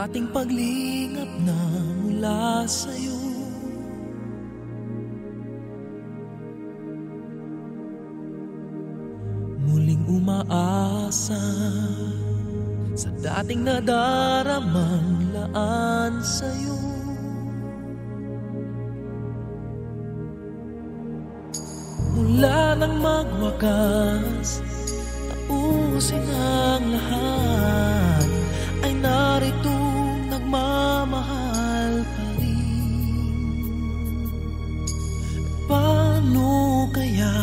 dating paglingap na mula sa'yo. Muling umaasa sa dating nadaramang laan sa'yo. Mula nang magwakas, tapusin ang lahat, ay narito nagmamahal pa rin. Paano kaya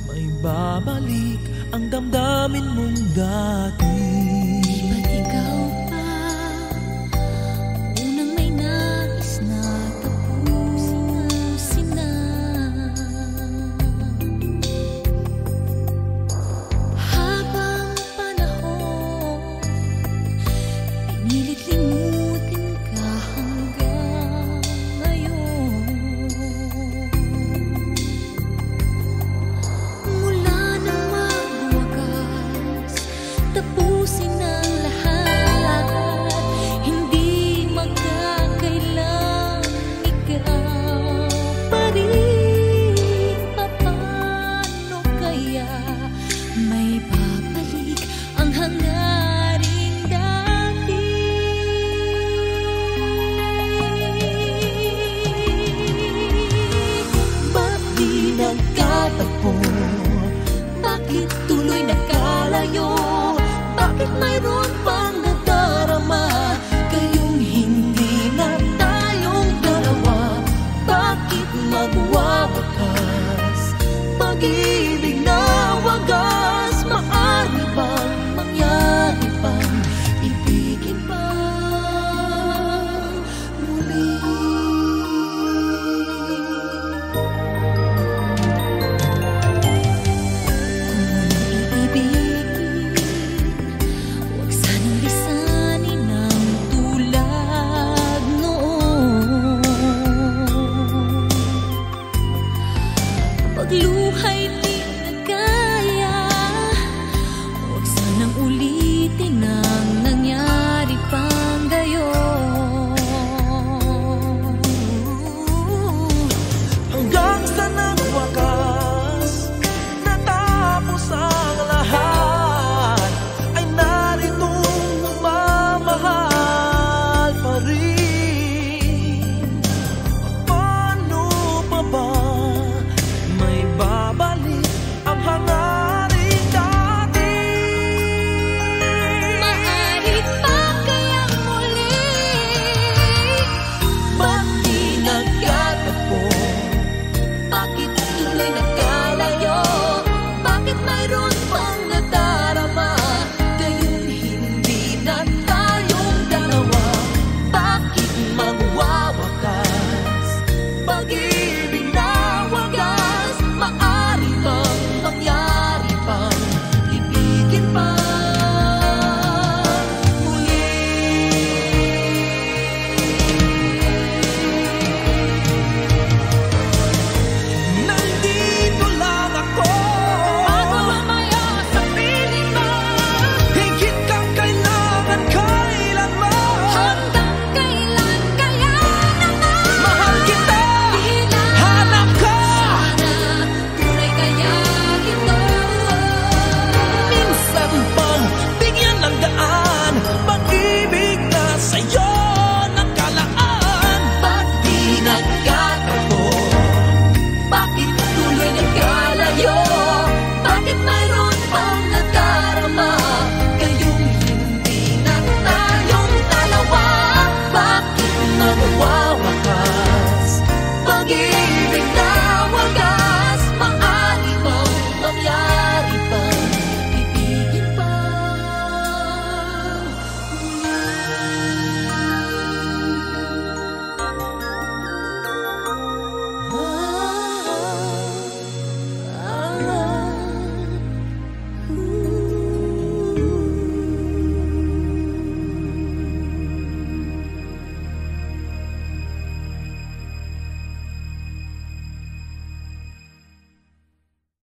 may babalik ang damdamin mong dati? Ba't ikaw pa unang may nais na tapusin na? Habang panahon, pinilit limutin ka hanggang ngayon. Mula nang magwakas, tapusin ang lahat, hindi magkakailang ikaw pa rin. Paano kaya may babalik ang hangaring dati? Ba't di nagkatagpo? Bakit tuloy nakalayo? Bakit mayroon